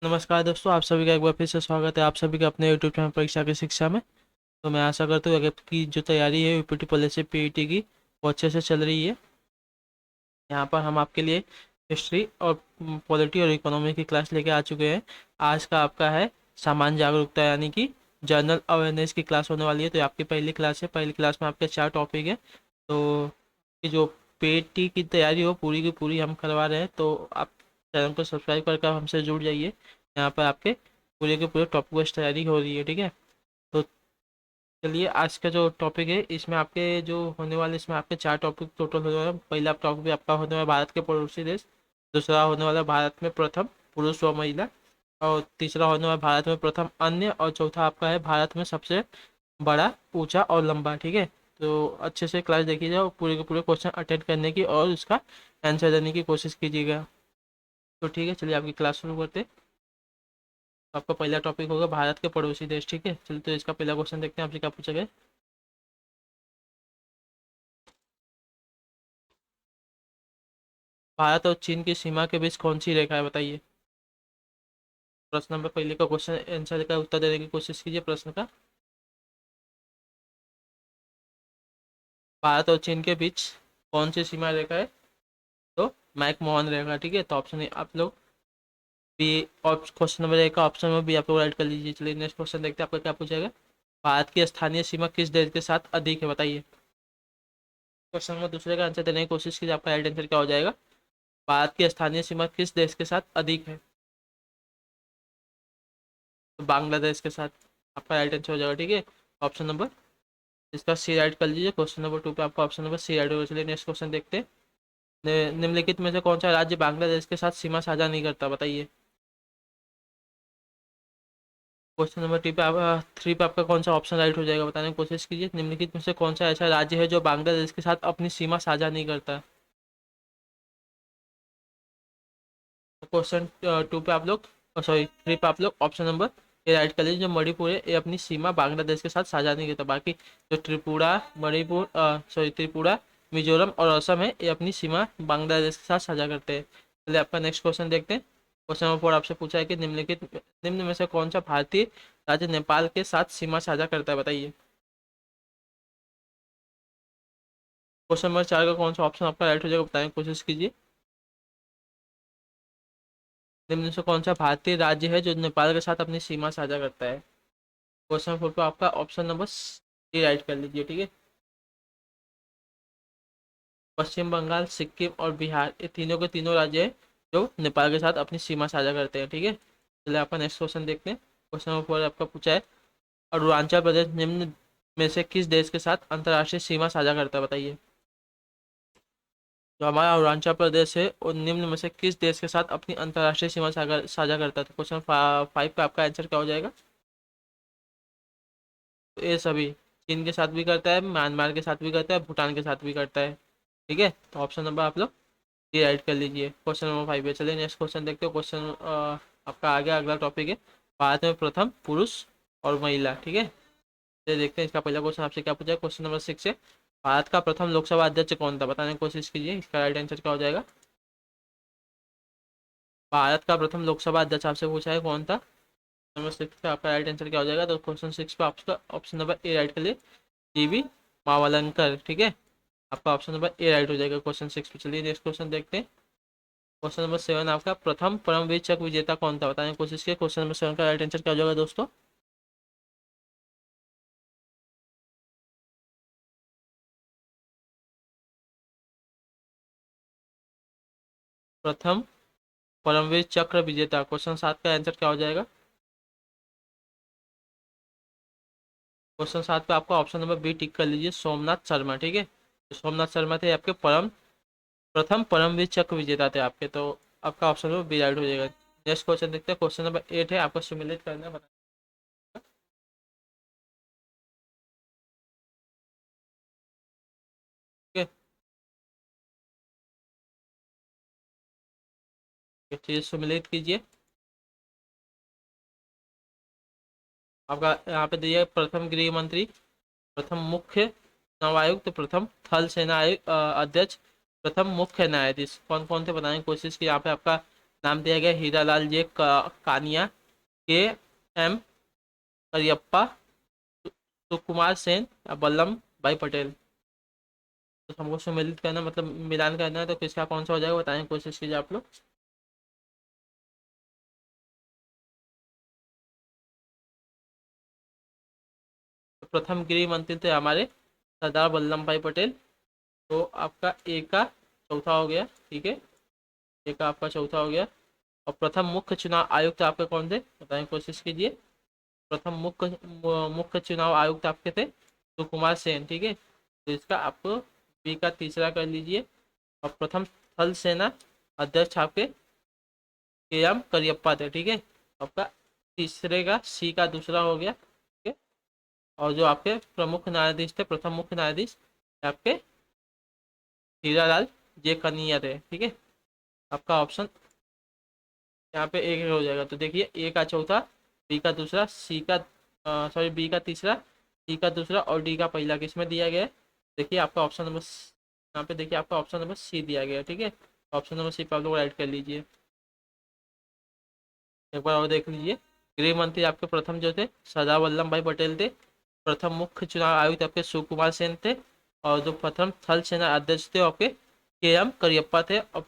नमस्कार दोस्तों, आप सभी का एक बार फिर से स्वागत है आप सभी का अपने यूट्यूब चैनल परीक्षा की शिक्षा में। तो मैं आशा करता हूँ कि आपकी जो तैयारी है यूपीटी पुलिस से पीईटी की वो अच्छे से चल रही है। यहाँ पर हम आपके लिए हिस्ट्री और पॉलिटी और इकोनॉमी की क्लास लेके आ चुके हैं। आज का आपका है सामान्य जागरूकता यानी कि जनरल अवेयरनेस की क्लास होने वाली है। तो ये आपकी पहली क्लास है। पहली क्लास में आपके 4 टॉपिक है। तो ये जो पीईटी की तैयारी हो पूरी की पूरी हम करवा रहे हैं। तो आप चैनल को सब्सक्राइब करके आप हमसे जुड़ जाइए। यहाँ पर आपके पूरे के पूरे टॉपिक वाइज तैयारी हो रही है, ठीक है। तो चलिए, आज का जो टॉपिक है इसमें आपके जो होने वाले इसमें आपके 4 टॉपिक टोटल होने वाले हैं। पहला टॉपिक भी आपका होने वाला भारत के पड़ोसी देश। दूसरा होने वाला भारत में प्रथम पुरुष व महिला। और तीसरा होने वाला भारत में प्रथम अन्य। और चौथा आपका है भारत में सबसे बड़ा, ऊंचा और लंबा, ठीक है। तो अच्छे से क्लास देखिएगा और पूरे के पूरे क्वेश्चन अटेंड करने की और उसका आंसर देने की कोशिश कीजिएगा। तो ठीक है, चलिए आपकी क्लास शुरू करते हैं। तो आपका पहला टॉपिक होगा भारत के पड़ोसी देश, ठीक है। चलिए, तो इसका पहला क्वेश्चन देखते हैं आपसे क्या पूछा गया। भारत और चीन की सीमा के बीच कौन सी रेखा है, बताइए। प्रश्न नंबर पहले का क्वेश्चन आंसर का उत्तर देने की कोशिश कीजिए प्रश्न का। भारत और चीन के बीच कौन सी सीमा रेखा है। तो मैकमोहन रेखा, ठीक है। तो ऑप्शन ए आप लोग बी, क्वेश्चन नंबर ए का ऑप्शन में भी आप लोग राइट कर लीजिए। चलिए नेक्स्ट क्वेश्चन देखते हैं आपका क्या पूछेगा। भारत की स्थानीय सीमा किस देश के साथ अधिक है, बताइए। क्वेश्चन नंबर दूसरे का आंसर देने की कोशिश कीजिए, आपका राइट आंसर क्या हो जाएगा। भारत की स्थानीय सीमा किस देश के साथ अधिक है। तो बांग्लादेश के साथ आपका राइट आंसर हो जाएगा, ठीक है। ऑप्शन नंबर इसका सी राइट कर लीजिए। क्वेश्चन नंबर 2 पे आपका ऑप्शन नंबर सी राइट होगा। चलिए नेक्स्ट क्वेश्चन देखते हैं। निम्नलिखित में से कौन सा राज्य बांग्लादेश के साथ सीमा साझा नहीं करता, बताइए। क्वेश्चन नंबर 3 पे आपका कौन सा ऑप्शन राइट हो जाएगा, बताने की कोशिश कीजिए। निम्नलिखित में से कौन सा ऐसा राज्य है जो बांग्लादेश के साथ अपनी सीमा साझा नहीं करता। क्वेश्चन 2 पे आप लोग, सॉरी 3 पे आप लोग ऑप्शन नंबर ये राइट कर लीजिए। जो मणिपुर है ये अपनी सीमा बांग्लादेश के साथ साझा नहीं करता। बाकी जो त्रिपुरा, मणिपुर, सॉरी त्रिपुरा, मिजोरम और असम है ये अपनी सीमा बांग्लादेश के साथ साझा करते हैं। चलिए आपका नेक्स्ट क्वेश्चन देखते हैं। क्वेश्चन नंबर 4 आपसे पूछा है कि निम्न में से कौन सा भारतीय राज्य नेपाल के साथ सीमा साझा करता है, बताइए। क्वेश्चन नंबर 4 का कौन सा ऑप्शन आपका राइट हो जाएगा, बताने की कोशिश कीजिए। निम्न में से कौन सा भारतीय राज्य है जो नेपाल के साथ अपनी सीमा साझा करता है। क्वेश्चन 4 पे आपका ऑप्शन नंबर सी राइट कर लीजिए, ठीक है। पश्चिम बंगाल, सिक्किम और बिहार ये तीनों के तीनों राज्य हैं जो नेपाल के साथ अपनी सीमा साझा करते हैं, ठीक है। चलिए आपका नेक्स्ट क्वेश्चन देखते हैं। क्वेश्चन नंबर 4 आपका पूछा है अरुणाचल प्रदेश निम्न में से किस देश के साथ अंतर्राष्ट्रीय सीमा साझा करता है, बताइए। जो हमारा अरुणाचल प्रदेश है और निम्न में से किस देश के साथ अपनी अंतर्राष्ट्रीय सीमा साझा साझा करता है। तो क्वेश्चन 5 का आपका आंसर क्या हो जाएगा। तो ये सभी चीन के साथ भी करता है, म्यांमार के साथ भी करता है, भूटान के साथ भी करता है, ठीक है। तो ऑप्शन नंबर आप लोग ये ऐड कर लीजिए। क्वेश्चन नंबर 5 है। चलिए नेक्स्ट क्वेश्चन देखते हो। क्वेश्चन आपका आ गया, अगला टॉपिक है भारत में प्रथम पुरुष और महिला, ठीक है। चलिए देखते हैं इसका पहला क्वेश्चन आपसे क्या पूछा है। क्वेश्चन नंबर 6 है भारत का प्रथम लोकसभा अध्यक्ष कौन था, बताने की कोशिश कीजिए। इसका राइट आंसर क्या हो जाएगा। भारत का प्रथम लोकसभा अध्यक्ष आपसे पूछा है कौन था। नंबर 6 का आपका राइट आंसर क्या हो जाएगा। तो क्वेश्चन 6 पे आपका ऑप्शन नंबर ए राइट कर लिए, टीवी मावलंकर, ठीक है। आपका ऑप्शन नंबर ए राइट हो जाएगा क्वेश्चन 6 पे। चलिए नेक्स्ट क्वेश्चन देखते हैं। क्वेश्चन नंबर 7 आपका प्रथम परमवीर चक्र विजेता कौन था, बताने की कोशिश किया। क्वेश्चन नंबर 7 का राइट आंसर क्या हो जाएगा दोस्तों। प्रथम परमवीर चक्र विजेता, क्वेश्चन 7 का आंसर क्या हो जाएगा। क्वेश्चन 7 पे आपका ऑप्शन नंबर बी टिक कर लीजिए, सोमनाथ शर्मा, ठीक है। तो सोमनाथ शर्मा थे आपके प्रथम परमवीर चक्र विजेता थे आपके। तो आपका ऑप्शन नंबर बी राइट हो जाएगा। नेक्स्ट क्वेश्चन देखते हैं। क्वेश्चन नंबर 8 है, आपको सिमुलेट करना है, बताइए। ठीक है, चलिए सिमुलेट कीजिए। आपका यहाँ पे दिया है प्रथम गृह मंत्री, प्रथम मुख्य नवायुक्त, प्रथम थल सेना अध्यक्ष, प्रथम मुख्य न्यायाधीश कौन कौन थे बताने की कोशिश की। यहाँ पे आपका नाम दिया गया हीरालाल जे कानिया, के एम करियप्पा, सुकुमार सेन या वल्लभ भाई पटेल। तो हमको सम्मिलित करना मतलब मिलान करना है, तो किसका कौन सा हो जाएगा बताने की कोशिश कीजिए आप लोग। तो प्रथम गृह मंत्री थे हमारे सरदार वल्लभ भाई पटेल। तो आपका ए का चौथा हो गया, ठीक है, ए का आपका चौथा हो गया। और प्रथम मुख्य चुनाव आयुक्त आपके कौन थे बताने की कोशिश कीजिए। प्रथम मुख्य चुनाव आयुक्त आपके थे सुकुमार सेन, ठीक है। तो इसका आपको बी का तीसरा कर लीजिए। और प्रथम थल सेना अध्यक्ष आपके के एम करियप्पा थे, ठीक है। आपका तीसरे का सी का दूसरा हो गया, ठीक है। और जो आपके प्रमुख न्यायाधीश थे, प्रथम मुख्य न्यायाधीश आपके हीरालाल जे कनिया थे, ठीक है। आपका ऑप्शन यहाँ पे एक हो जाएगा। तो देखिए ए का चौथा, बी का दूसरा, सी का सॉरी बी का तीसरा, सी का दूसरा और डी का पहला किसमें दिया गया है। देखिए आपका ऑप्शन नंबर यहाँ पे देखिए आपका ऑप्शन नंबर सी दिया गया है, ठीक है। ऑप्शन नंबर सी पे आप लोग राइट कर लीजिए। एक बार और देख लीजिए। गृह मंत्री आपके प्रथम जो थे सरदार वल्लभ भाई पटेल थे। प्रथम मुख्य चुनाव आयुक्त आपके सुकुमार सेन थे। और जो प्रथम थल सेना अध्यक्ष थे वो आपके के एम करियप्पा थे। और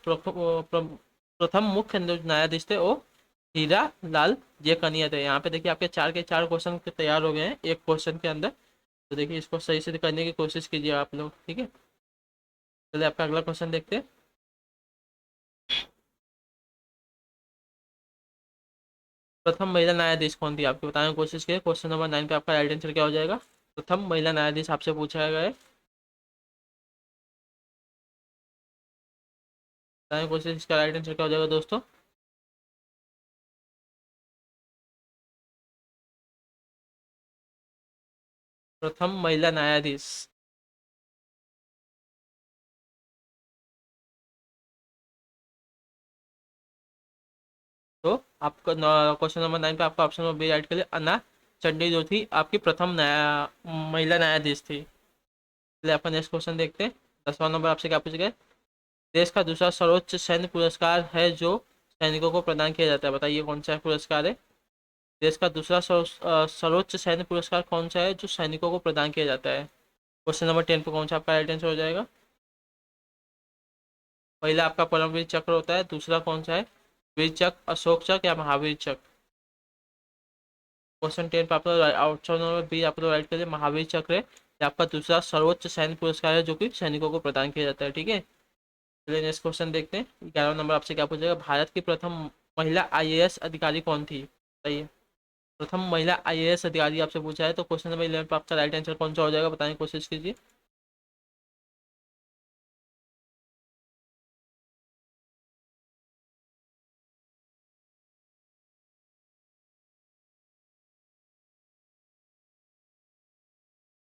प्रथम मुख्य न्यायाधीश थे वो हीरा लाल जे कनिया थे। यहाँ पे देखिए आपके चार के चार क्वेश्चन तैयार हो गए हैं एक क्वेश्चन के अंदर। तो देखिए इसको सही से करने की कोशिश कीजिए आप लोग, ठीक है। चलिए आपका अगला क्वेश्चन देखते हैं। प्रथम महिला न्यायाधीश कौन थी आपको बताने की कोशिश कीजिए। क्वेश्चन नंबर 9 पे आपका राइट आंसर क्या हो जाएगा। प्रथम महिला न्यायाधीश आपसे पूछा गया है, बताने की कोशिश, इसका राइट आंसर क्या हो जाएगा दोस्तों। प्रथम महिला न्यायाधीश। तो आपका क्वेश्चन नंबर 9 पे आपका ऑप्शन नंबर बी राइट के लिए अन्ना चंडी जो थी आपकी प्रथम महिला न्यायाधीश थी। चलिए आपका नेक्स्ट क्वेश्चन देखते हैं। 10वां नंबर आपसे क्या पूछा गया। देश का दूसरा सर्वोच्च सैन्य पुरस्कार है जो सैनिकों को प्रदान किया जाता है, बताइए कौन सा पुरस्कार है। देश का दूसरा सर्वोच्च सैन्य पुरस्कार कौन सा है जो सैनिकों को प्रदान किया जाता है। क्वेश्चन नंबर 10 पे कौन सा आपका राइट आंसर हो जाएगा। पहला आपका परमवीर चक्र होता है, दूसरा कौन सा है वीर चक्र, अशोक चक्र या महावीर चक्र। क्वेश्चन 10 पे आपको ऑप्शन नंबर बी आपको राइट करिए महावीर चक्र है। ये आपका दूसरा सर्वोच्च सैन्य पुरस्कार है जो कि सैनिकों को प्रदान किया जाता है, ठीक है। चलिए नेक्स्ट क्वेश्चन देखते हैं। 11वां नंबर आपसे क्या पूछेगा। भारत की प्रथम महिला आईएएस अधिकारी कौन थी बताइए। प्रथम महिला आईएएस अधिकारी आपसे पूछा है। तो क्वेश्चन नंबर 11 पे आपका राइट आंसर कौन सा हो जाएगा बताने की कोशिश कीजिए।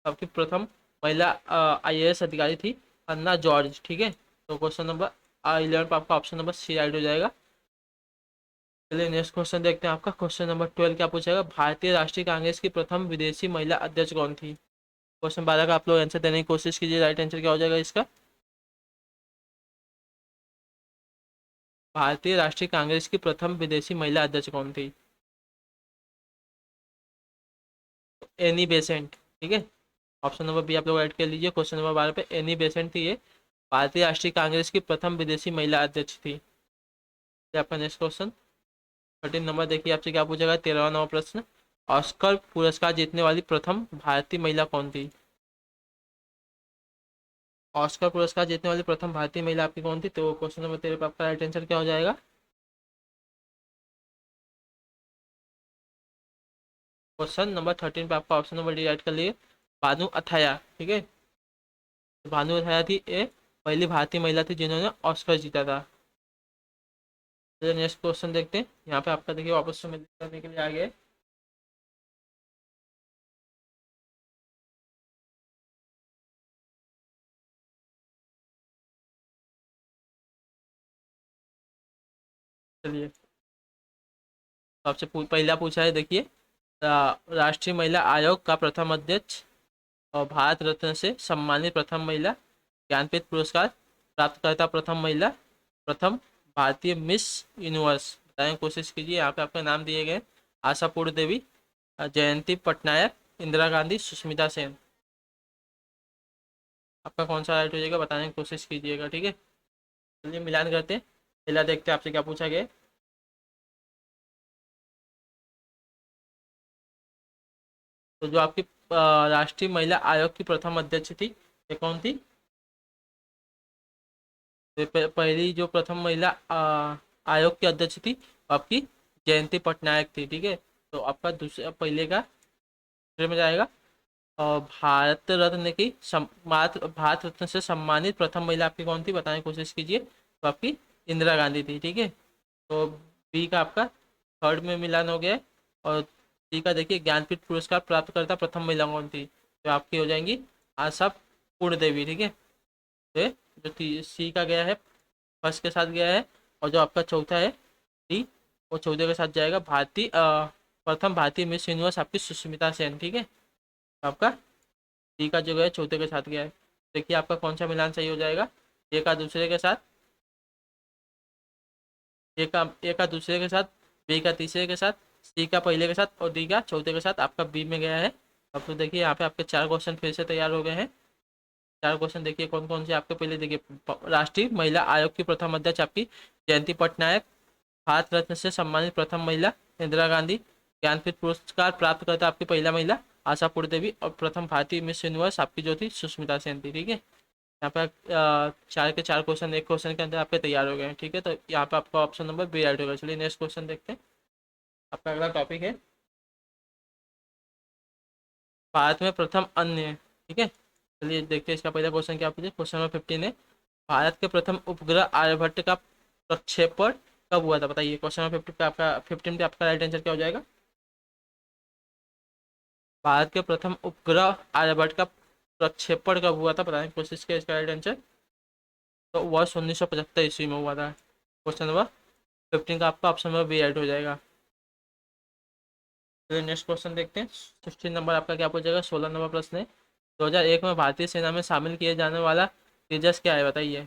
आपकी प्रथम महिला आईएएस अधिकारी थी अन्ना जॉर्ज, ठीक है। तो क्वेश्चन नंबर 11 पर आपका ऑप्शन नंबर सी राइट हो जाएगा। चलिए नेक्स्ट क्वेश्चन देखते हैं। आपका क्वेश्चन नंबर 12 क्या पूछेगा। भारतीय राष्ट्रीय कांग्रेस की प्रथम विदेशी महिला अध्यक्ष कौन थी। क्वेश्चन 12 का आप लोग आंसर देने की कोशिश कीजिए। राइट आंसर क्या हो जाएगा इसका। भारतीय राष्ट्रीय कांग्रेस की प्रथम विदेशी महिला अध्यक्ष कौन थी। एनी बेसेंट, ठीक है। ऑप्शन नंबर बी आप लोग ऐड कर लीजिए। क्वेश्चन नंबर 12 पे एनी बेसेंट थी ये भारतीय राष्ट्रीय कांग्रेस की प्रथम विदेशी महिला अध्यक्ष थी। ये आपका नेक्स्ट क्वेश्चन 13 नंबर देखिए आपसे क्या पूछेगा। 13वां नंबर प्रश्न। ऑस्कर पुरस्कार जीतने वाली प्रथम भारतीय महिला कौन थी। ऑस्कर पुरस्कार जीतने वाली प्रथम भारतीय महिला आपकी कौन थी। तो क्वेश्चन नंबर 13 पे आपका राइट आंसर क्या हो जाएगा। क्वेश्चन नंबर 13 पे आपका ऑप्शन नंबर डी राइट कर लिए भानु अथाया, ठीक है। तो भानु अथाया थी ये पहली भारतीय महिला थी जिन्होंने ऑस्कर जीता था। चलिए नेक्स्ट क्वेश्चन देखते हैं। यहाँ पे आपका देखिए वापस से मैं करने के लिए आ गया है। चलिए तो आपसे पहला पूछा है देखिए। राष्ट्रीय महिला आयोग का प्रथम अध्यक्ष और भारत रत्न से सम्मानित प्रथम महिला, ज्ञानपीठ पुरस्कार प्राप्तकर्ता प्रथम महिला, प्रथम भारतीय मिस यूनिवर्स बताने की कोशिश कीजिए। यहाँ पे आपके नाम दिए गए आशापुर देवी, जयंती पटनायक, इंदिरा गांधी, सुष्मिता सेन। आपका कौन सा राइट हो जाएगा बताने की कोशिश कीजिएगा, ठीक है। चलिए मिलान करते हैं, पहला देखते हैं आपसे क्या पूछा गया है। तो जो आपकी राष्ट्रीय महिला आयोग की प्रथम अध्यक्ष थी, ये कौन थी? तो पहली जो प्रथम महिला आयोग की अध्यक्ष थी वो आपकी जयंती पटनायक थी, ठीक है। तो आपका दूसरे पहले का दूसरे में जाएगा। और भारत रत्न से सम्मानित प्रथम महिला आपकी कौन थी बताने की कोशिश कीजिए। तो आपकी इंदिरा गांधी थी, ठीक है। तो बी का आपका थर्ड में मिलान हो गया है। और सी का देखिए ज्ञानपीठ पुरस्कार प्राप्त करता प्रथम महिला कौन थी, तो आपकी हो जाएंगी आशा पूर्ण देवी, ठीक है। तो जो सी का गया है फर्स्ट के साथ गया है। और जो आपका चौथा है डी, वो चौथे के साथ जाएगा। प्रथम भारतीय मिस यूनिवर्स आपकी सुष्मिता सेन, ठीक है। आपका डी का जो गया है चौथे के साथ गया है। देखिए आपका कौन सा मिलान सही हो जाएगा। ए का दूसरे के साथ, ए का दूसरे के साथ, बी का तीसरे के साथ, सी का पहले के साथ और डी का चौथे के साथ आपका बी में गया है। अब तो देखिए यहाँ पे आपके चार क्वेश्चन फिर से तैयार हो गए हैं। चार क्वेश्चन देखिए कौन कौन से आपके। पहले देखिए राष्ट्रीय महिला आयोग की प्रथम अध्यक्ष आपकी जयंती पटनायक, भारत रत्न से सम्मानित प्रथम महिला इंदिरा गांधी, ज्ञानपीठ पुरस्कार प्राप्त करता आपकी पहला महिला आशापुर देवी, और प्रथम भारतीय मिस यूनिवर्स आपकी जो थी सुष्मिता सेन थी, ठीक है। यहाँ पे चार के चार क्वेश्चन एक क्वेश्चन के अंदर आपके तैयार हो गए हैं, ठीक है। तो यहाँ पे आपका ऑप्शन नंबर बी राइट होगा। चलिए नेक्स्ट क्वेश्चन देखते हैं। आपका अगला टॉपिक है भारत में प्रथम अन्य, ठीक है। चलिए देखते हैं इसका पहला क्वेश्चन क्या पूछे। क्वेश्चन नंबर 15 है, भारत के प्रथम उपग्रह आर्यभट्ट का प्रक्षेपण कब हुआ था बताइए। क्वेश्चन नंबर 50 पे आपका 15 पे आपका राइट आंसर क्या हो जाएगा। भारत के प्रथम उपग्रह आर्यभट्ट का प्रक्षेपण कब हुआ था बताने की कोशिश किया। इसका राइट आंसर तो वर्ष 1975 ईस्वी में हुआ था। क्वेश्चन नंबर 15 का आपका ऑप्शन नंबर बी राइट हो जाएगा। चलिए नेक्स्ट क्वेश्चन देखते हैं। 16 नंबर आपका क्या पूछेगा। 16 नंबर प्रश्न है, 2001 में भारतीय सेना में शामिल किए जाने वाला तेजस क्या है बताइए।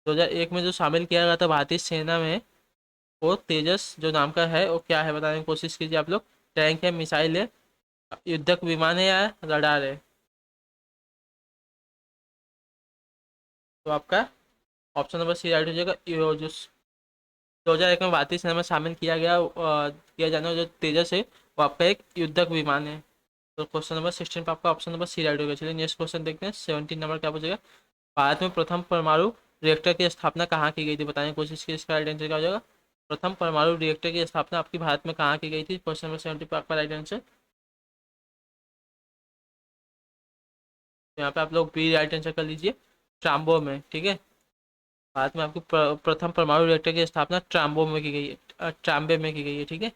2001 में जो शामिल किया गया था भारतीय सेना में, वो तेजस जो नाम का है वो क्या है बताने की कोशिश कीजिए आप लोग। टैंक है, मिसाइल है, युद्धक विमान है या रडार है। तो आपका ऑप्शन नंबर सी राइट हो जाएगा। यो जो 2001 में भारतीय सेना में शामिल किया गया किया जाने वाला जो तेजस है वो आपका एक युद्धक विमान है। तो क्वेश्चन नंबर 16 पर आपका ऑप्शन नंबर सी राइट होगा। चलिए नेक्स्ट क्वेश्चन देखते हैं। 17 नंबर क्या पूछेगा। भारत में प्रथम परमाणु रिएक्टर की स्थापना कहाँ की गई थी बताने की कोशिश की। इसका राइट आंसर क्या हो जाएगा। प्रथम परमाणु रिएक्टर की स्थापना आपकी भारत में कहाँ की गई थी। क्वेश्चन नंबर 70 पर आपका राइट आंसर। तो यहाँ पे आप लोग बी राइट आंसर कर लीजिए, ट्राम्बो में, ठीक है। भारत में आपकी प्रथम परमाणु रिएक्टर की स्थापना ट्राम्बो में की गई है, ट्राम्बे में की गई है, ठीक है।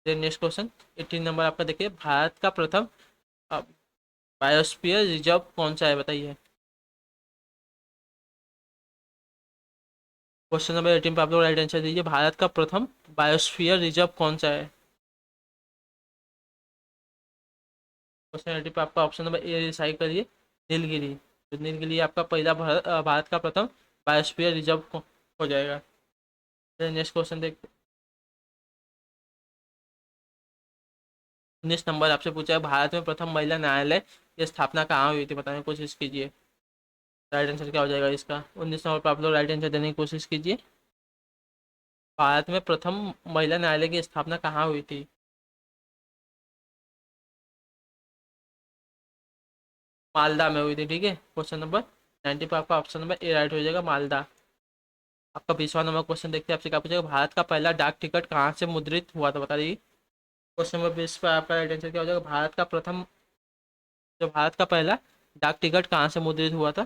नेक्स्ट क्वेश्चन 18 नंबर आपका देखिए, भारत का प्रथम बायोस्फीयर रिजर्व कौन सा है बताइए। क्वेश्चन नंबर 18 पे आप लोग राइट आंसर दीजिए। भारत का प्रथम बायोस्फीयर रिजर्व कौन सा है। क्वेश्चन 18 पे आपका ऑप्शन नंबर ए डिसाइड करिए, नीलगिरी। तो नीलगिरी आपका पहला भारत का प्रथम बायोस्फीयर रिजर्व हो जाएगा। नेक्स्ट क्वेश्चन देखते। 19 नंबर आपसे पूछा है, भारत में प्रथम महिला न्यायालय की स्थापना कहाँ हुई थी बताने की कोशिश कीजिए। राइट आंसर क्या हो जाएगा इसका। 19 नंबर पर आप लोग राइट आंसर देने की कोशिश कीजिए। भारत में प्रथम महिला न्यायालय की स्थापना कहाँ हुई थी। मालदा में हुई थी, ठीक है। क्वेश्चन नंबर 90 पर आपका ऑप्शन नंबर ए राइट हो जाएगा, मालदा। आपका 20वां नंबर क्वेश्चन देखते हैं आपसे क्या पूछेगा। भारत का पहला डाक टिकट कहाँ से मुद्रित हुआ था बता दीजिए। क्वेश्चन नंबर 20 पर आपका राइट आंसर क्या हो जाएगा। भारत का पहला डाक टिकट कहाँ से मुद्रित हुआ था।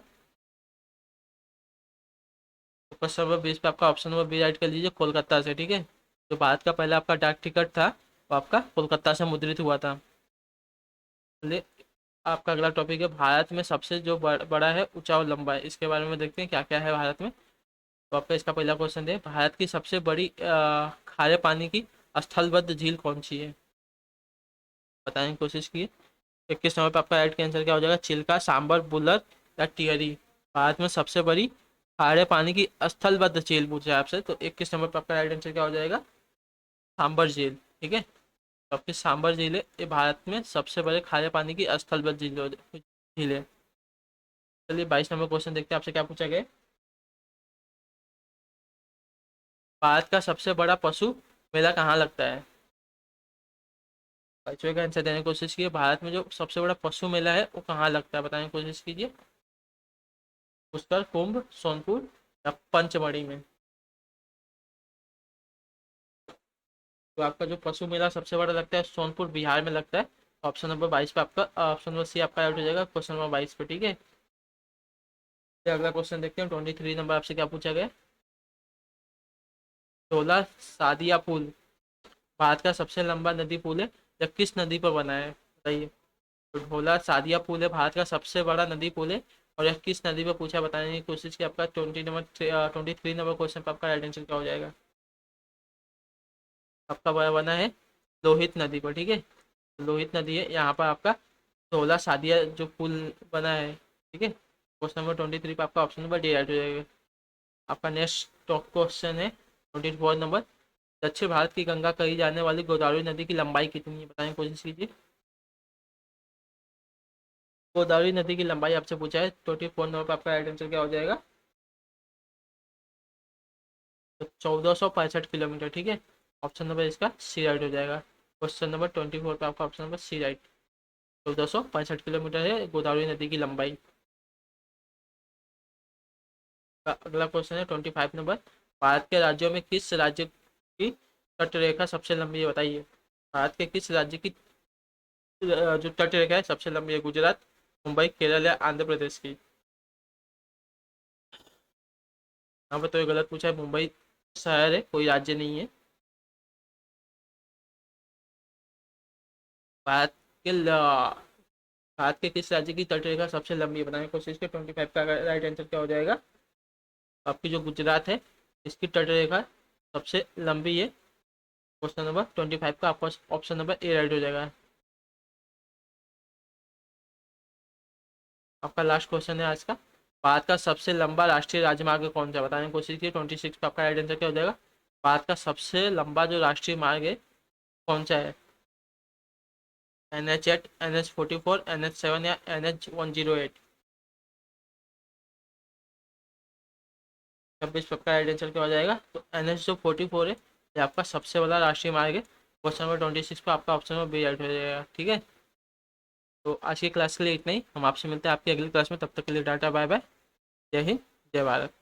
तो क्वेश्चन नंबर 20 पे आपका ऑप्शन नंबर बी राइट कर लीजिए, कोलकाता से, ठीक है। जो भारत का पहला आपका डाक टिकट था वो आपका कोलकाता से मुद्रित हुआ था। चलिए आपका अगला टॉपिक है, भारत में सबसे जो बड़ा है ऊंचा और लंबा है, इसके बारे में देखते हैं क्या क्या है भारत में। तो आपका इसका पहला क्वेश्चन है, भारत की सबसे बड़ी खारे पानी की स्थलबद्ध झील कौन सी है बताने की कोशिश की। 21 नंबर पर आपका राइट का आंसर क्या हो जाएगा, चिल्का, सांबर, बुलर या टिहरी। भारत में सबसे बड़ी खारे पानी की स्थलबद्ध झील पूछा है आपसे, तो 21 नंबर पर आपका राइट आंसर क्या हो जाएगा, सांबर झील। ठीक है, तो आपकी सांबर झील है, ये भारत में सबसे बड़े खारे पानी की स्थलबद्ध झील है। चलिए 22 नंबर क्वेश्चन देखते हैं आपसे क्या पूछा गया है। भारत का सबसे बड़ा पशु मेला कहाँ लगता है। बच्चों का आंसर देने की कोशिश कीजिए, भारत में जो सबसे बड़ा पशु मेला है वो कहाँ लगता है, बताने की कोशिश कीजिए। पुष्कर, कुंभ, सोनपुर या पंचमढ़ी में। तो आपका जो पशु मेला सबसे बड़ा लगता है सोनपुर बिहार में लगता है। ऑप्शन नंबर 22 पे आपका, ऑप्शन नंबर सी आपका आउट हो जाएगा क्वेश्चन नंबर 22 पे। ठीक है, फिर अगला क्वेश्चन देखते हैं। 23 नंबर आपसे क्या पूछा गया। ढोला सादिया पुल भारत का सबसे लंबा नदी पुल है, यह किस नदी पर बना है, बताइए। तो ढोला सादिया पुल है भारत का सबसे बड़ा नदी पुल है, और यह किस नदी पर पूछा, बताने की कोशिश की। आपका 23 नंबर क्वेश्चन पर आपका राइट आंसर क्या हो जाएगा। आपका बना है लोहित नदी पर। ठीक है, लोहित नदी है यहाँ पर आपका ढोला सादिया जो पुल बना है। ठीक है, क्वेश्चन नंबर 23 पर आपका ऑप्शन नंबर डी राइट हो जाएगा। आपका नेक्स्ट क्वेश्चन है 24 नंबर। दक्षिण भारत की गंगा कही जाने वाली गोदावरी नदी की लंबाई कितनी है, बताने की कोशिश कीजिए। गोदावरी नदी की लंबाई आपसे पूछा है, 24 नंबर पर आपका राइट आंसर क्या हो जाएगा, तो 1465 किलोमीटर। ठीक है, ऑप्शन नंबर इसका सी राइट हो जाएगा। क्वेश्चन नंबर 24 पे आपका option number C right. 1465 kilometre है गोदावरी नदी की लंबाई। अगला क्वेश्चन है 25 नंबर। भारत के राज्यों में किस राज्य की तटरेखा सबसे लंबी है, बताइए। भारत के किस राज्य की जो तटरेखा है सबसे लंबी है, गुजरात, मुंबई, केरल या आंध्र प्रदेश की। यहाँ पर तो ये गलत पूछा है, मुंबई शहर है, कोई राज्य नहीं है। भारत के भारत के किस राज्य की तटरेखा सबसे लंबी है, बताने की कोशिश की। 25 का राइट आंसर क्या हो जाएगा, आपकी जो गुजरात है इसकी तटरेखा सबसे लंबी है। क्वेश्चन नंबर 25 का आपका ऑप्शन नंबर ए राइट हो जाएगा। आपका लास्ट क्वेश्चन है आज का। भारत का सबसे लंबा राष्ट्रीय राजमार्ग कौन सा है, बताने की कोशिश की। 26 का आपका राइट आंसर क्या हो जाएगा। भारत का सबसे लंबा जो राष्ट्रीय मार्ग है कौन सा है, NH8, NH44, NH7 या NH108। 26 का आपका राइट आंसर क्या हो जाएगा, तो NH जो 44 है ये आपका सबसे बड़ा राष्ट्रीय मार्ग है। क्वेश्चन नंबर 26 पर आपका ऑप्शन नंबर बी राइट हो जाएगा। ठीक है, तो आज की क्लास के लिए इतना ही, हम आपसे मिलते हैं आपकी अगली क्लास में, तब तक के लिए टाटा बाय बाय, जय हिंद, जय भारत।